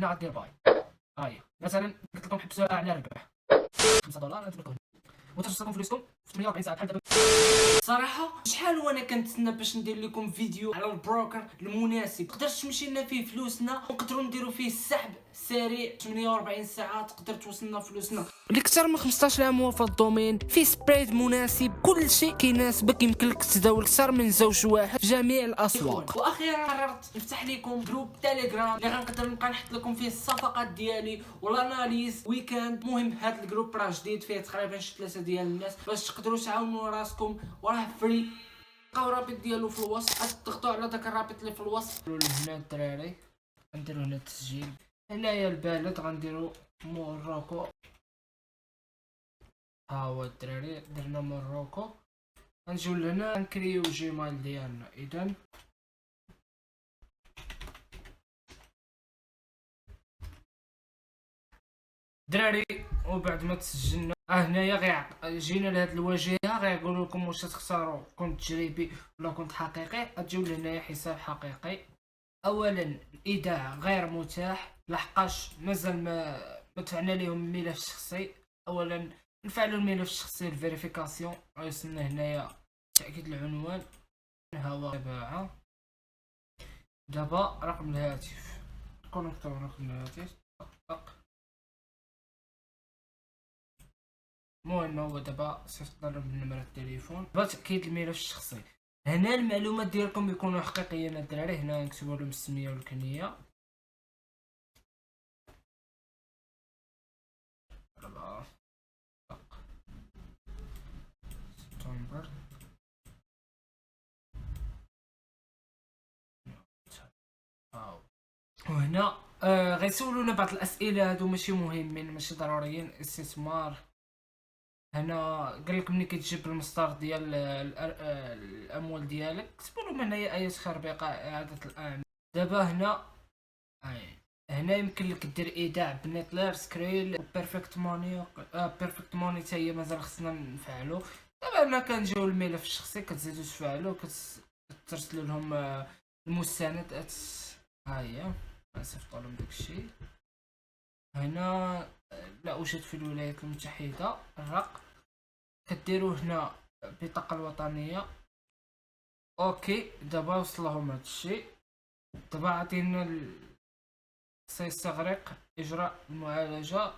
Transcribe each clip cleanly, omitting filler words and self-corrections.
هنا غدير باي. هاهي مثلا قلت لكم حبسوها على ربح $5 غتبقاو هنا وتوصلكم فلوسكم في 48 ساعه بحال دابا. صراحه شحال وانا كنتسنى باش ندير لكم فيديو على البروكر المناسب تقدر تمشي لنا فيه فلوسنا ونقدروا نديروا فيه السحب سريع 48 ساعه تقدر توصلنا فلوسنا. اللي اكثر من 15 عام هو في الدومين فيه سبريد مناسب كل شيء كيناسبك يمكن لك تداول اكثر من زوج واحد في جميع الاسواق. واخيرا قررت نفتح لكم جروب تيليجرام اللي غنقدر نبقى نحط لكم فيه الصفقات ديالي والاناليز ويكاند. المهم هذا الجروب راه جديد فيه تقريبا شي 3 ديال الناس باش تقدروا تعاونوا راسكم وراه فري. لقاو الرابط ديالو في الوصف تضغطوا على داك الرابط اللي في الوصف. هنا الدراري غنديروا هنا التسجيل هنايا البلد غنديروا موروكو. ها هو الدراري درنا موروكو غنجيو لهنا نكريو جيميل ديالنا. اذا دراري وبعد ما تسجلنا هنايا جينا لهاد الواجهه غيقولوا لكم واش تختاروا كونت تجريبي ولا كونت حقيقي. غتجيو لهنايا حساب حقيقي. اولا الايداع غير متاح لحقاش مازال ما دفعنا ليهم الملف الشخصي. اولا نفعلوا الملف الشخصي الفيريفيكاسيون غيوصلنا هنايا تاكيد العنوان ها هو تباعه. دابا رقم الهاتف كونيكتور رقم الهاتف المهم هو دابا صيفط ضرب نمرة التليفون دابا تاكيد الملف الشخصي. هنا المعلومات ديالكم يكونوا حقيقيين الدراري. هنا نكتبوا لهم السميه والكنيه. سبتمبر وهنا غيسولونا بعض الاسئله هادو ماشي مهمين ماشي ضروريين. استثمار هنا قالك ملي كتجيب المصدر ديال الاموال ديالك كتبوا لهم هنايا اي تخربيقه اعاده الاعمال. دابا هنا يمكن لك دير ايداع بنيتلر سكريل بيرفكت موني. بيرفكت موني حتى هي مازال خصنا نفعلو. دابا هنا كنجيو الملف الشخصي كتزيدو تفعلو كترسلوا لهم المستندات. ها هي غنصيفطوا لهم داكشي. هنا لا اوجد في الولايات المتحده الرقم كديروا هنا البطاقه الوطنيه. اوكي دابا وصلهم هادشي. دابا عطينا سيستغرق اجراء المعالجه.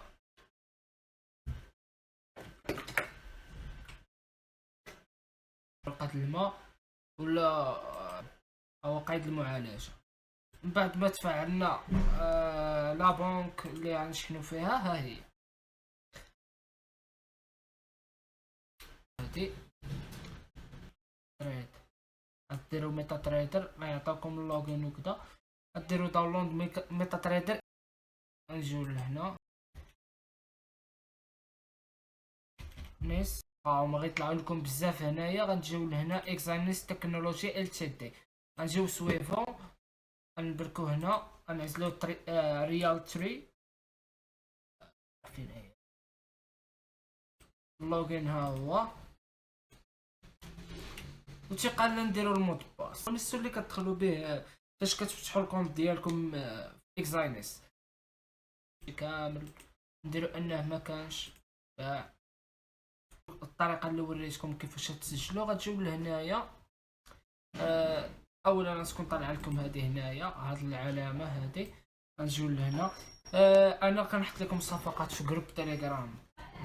ورقه الماء ولا او قيد المعالجه. من بعد ما تفعلنا لا بنك اللي غنشحنوا فيها ها هي هادي تريد. غديروا ميتا تريدر غيعطيكم اللوغين وكذا. غديروا داونلود ميتا تريدر. نجيو لهنا نيس هما غيطلعوا لكم بزاف. هنايا غنجيو لهنا اكزاينس تكنولوجي ال تي دي غنجيو سويفون غنبركو هنا غنعزلو ريال تري. فين هي اللوغين ها هو وتيقال لنا نديرو المود باس ونسو اللي كتدخلوا به فاش كتفتحوا الكونت ديالكم اكزاينس كامل. نديرو انه ما كانش الطريقه اللي وريتكم كيفاش تسجلوا. غتجيو لهنايا اولا غتكون طالعه لكم هذه هنايا هاد العلامه هذه. غنجيو لهنا انا كنحط لكم صفقات في جروب تيليجرام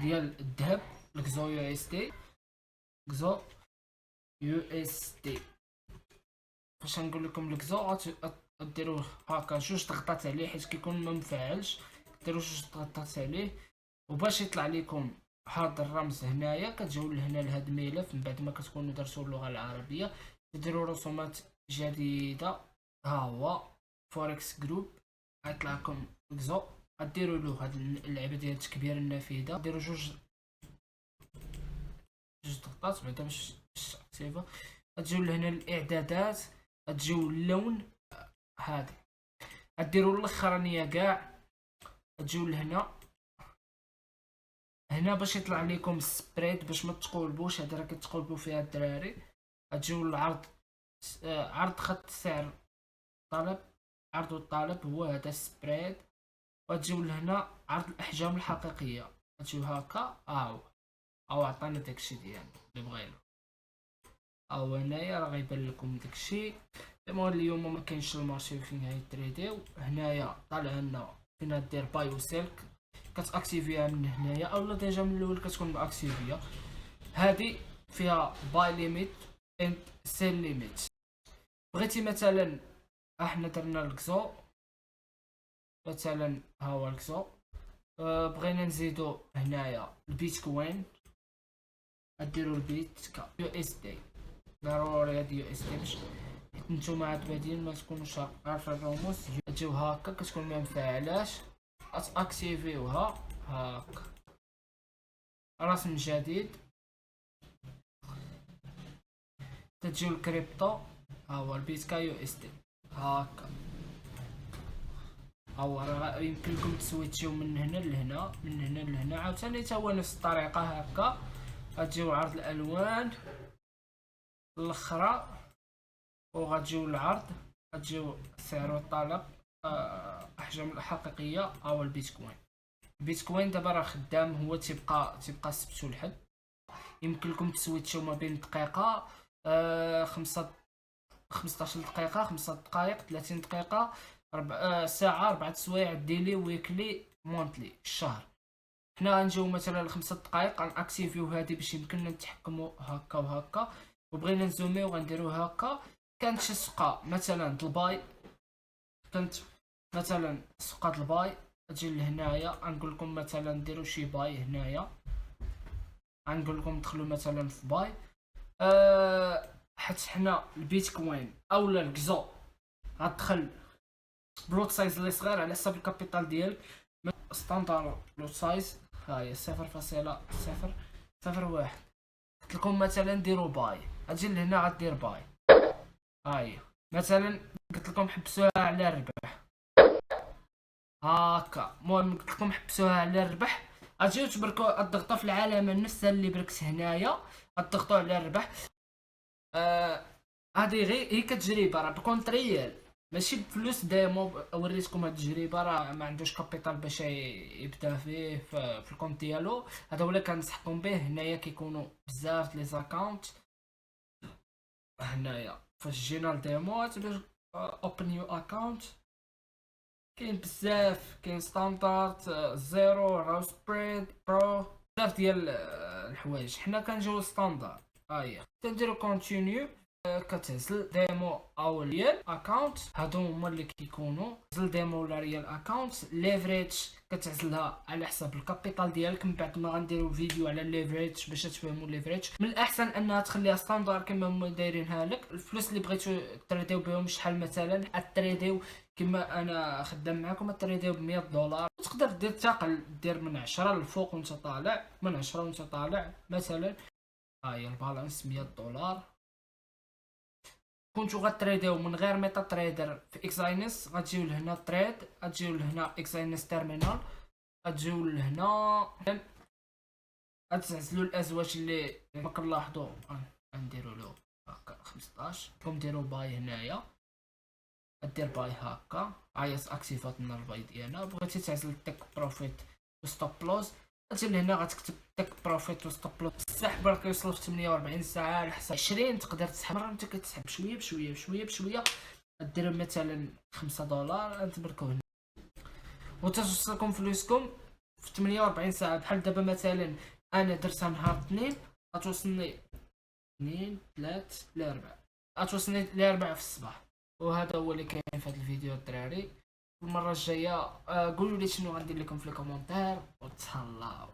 ديال الذهب الكزو يو اس دي كزو يو اس دي. فاش نقول لكم الكزو ديروه هكا جوج ضغطات عليه حيت كيكون ما مفعلش. ديروا جوج ضغطات عليه وباش يطلع لكم هذا الرمز هنايا كتجيو لهنا لهذا الملف. من بعد ما كتكونوا درتوا اللغه العربيه ديروا رسومات جديده. ها هو فوركس جروب غيطلع لكم كزو. غديروا له هاد اللعبه ديال التكبير النافذه. ديروا جوج ضغطات بعدا باش تيفا. غتجيو لهنا الاعدادات غتجيو اللون هذا غديروا الاخرانيه كاع. غتجيو لهنا باش يطلع لكم السبريد باش ما تقولبوش. هذا راه كتقولبوا فيها الدراري. غتجيو للعرض عرض خط سعر طلب. عرض الطالب هو هذا السبريد وتجيو لهنا عرض الاحجام الحقيقيه، تجيو هكا او عطانا داكشي ديالنا اللي بغينا. او هنايا راه غيبان لكم داكشي. المهم اليوم ما كاينش المارشي فين غيتريديو. هنايا طالع لنا فين دير باي وسلك، كتاكتيفيها من هنايا اولا ديجا من الاول كتكون ماكتيفيا. هادي فيها باي ليميت اند سيل ليميت. بغيتي مثلا احنا درنا الكزو مثلا، ها هو الكزو. بغينا نزيدو هنايا البيتكوين، اديرو البيت ك يو اس دي. ضروري هاد يو اس دي باش نتوما عاد بادين ما تكونوش عارفين الرموز. تجيو هكا كتكون ما مفعلاش، اتاكتيفيوها هاكا. رسم جديد، تجيو الكريبتو، ها هو البيت كا يو اس دي هاكا. او راه يمكن لكم تسويتشيو من هنا لهنا، من هنا لهنا عاوتاني تا هو نفس الطريقه هكا. غتجيو عرض الالوان الاخرى وغتجيو العرض، غتجيو السعر والطلب، احجام الحقيقيه او البيتكوين. البيتكوين دابا راه خدام، هو تيبقى السبت والحد. يمكن لكم تسويتشيو ما بين دقيقه 15 دقيقه، 5 دقائق، 30 دقيقه، ساعه، 4 سوايع، ديلي، ويكلي، مونتلي، الشهر. حنا غنجيو مثلا 5 دقائق غنأكتيفيو هادي باش يمكننا نتحكموا هكا وهكا. وبغينا نزوميو غنديرو هكا. كانت شي سوقه مثلا الباي، كانت مثلا سوقه الباي، تجي لهنايا غنقول لكم مثلا ديروا شي باي هنايا. غنقول لكم دخلوا مثلا في باي. حيت حنا البيتكوين اولا الكزو غتدخل بلوت سايز اللي صغير على حسب الكابيتال ديالك. ستاندار لوت سايز ها هي 0.001. قلت لكم مثلا ديروا باي، اجي لهنا غدير باي. هاهي مثلا قلت لكم حبسوها على الربح هاكا. المهم قلت لكم حبسوها على الربح. اجيو تبركوا الضغطه في العلامه نفسها اللي بركت هنايا، غتضغطوا على الربح. هادي غير هي كتجربه راه بكونتريال ماشي بفلوس ديمو. وريتكم هاد التجربه راه ما عندوش كابيتال باش يبدا فيه في الكونت ديالو. هذا هو اللي كنصحكم به. هنايا كيكونوا بزاف لي زاكونت. هنايا فاش جينا الديمو باش اوبن نيو اكونت كاين بزاف، كاين ستاندارد، زيرو، راو سبريد، برو، بزاف ديال الحوايج. حنا كنجيو ستاندارد. هاهي تنديرو كونتينيو. كتهزل ديمو او ريال اكونت، هادو هما اللي كيكونوا هزل ديمو ولا ريال اكونت. ليفريج كتعزلها على حساب الكابيتال ديالك. من بعد ما غنديروا فيديو على الليفريج باش تفهموا الليفريج. من الاحسن انها تخليها ستاندار كما هما دايرينها لك. الفلوس اللي بغيتو تريديو بهم شحال مثلا تريديو كما انا خدام معكم، تريديو ب $100. تقدر دير تاقل، دير من 10 للفوق وانت طالع، من 10 وانت طالع مثلا. هاهي البالانس $100. كنتو غتريديو من غير ميتا تريدر في اكساينس، غتجيو لهنا تريد، غتجيو لهنا اكساينس تيرمينال، غتجيو لهنا غتعزلوا الازواج اللي ما كنلاحظوا. غنديروا له هكا 15. كون ديروا باي هنايا، دير باي هكا. عايز اكتيفات لنا الباي ديالنا. بغيتي تعزل تيك بروفيت وستوب لوز، غتجي لهنا غتكتب تيك بروفيت وستوب لوز. السحب راه كيوصل في 48 ساعه على حسب 20. تقدر تسحب مره انت كتسحب بشويه بشويه بشويه بشويه. دير مثلا $5 تبركو هنا وتوصلكم فلوسكم في 48 ساعه. بحال دابا مثلا انا درتها نهار اثنين، غتوصلني 2 3 ل 4، غتوصلني ل 4 في الصباح. وهذا هو اللي كاين في هذا الفيديو الدراري. المره الجايه قولوا لي شنو غندير لكم في الكومونتير وتهلاو.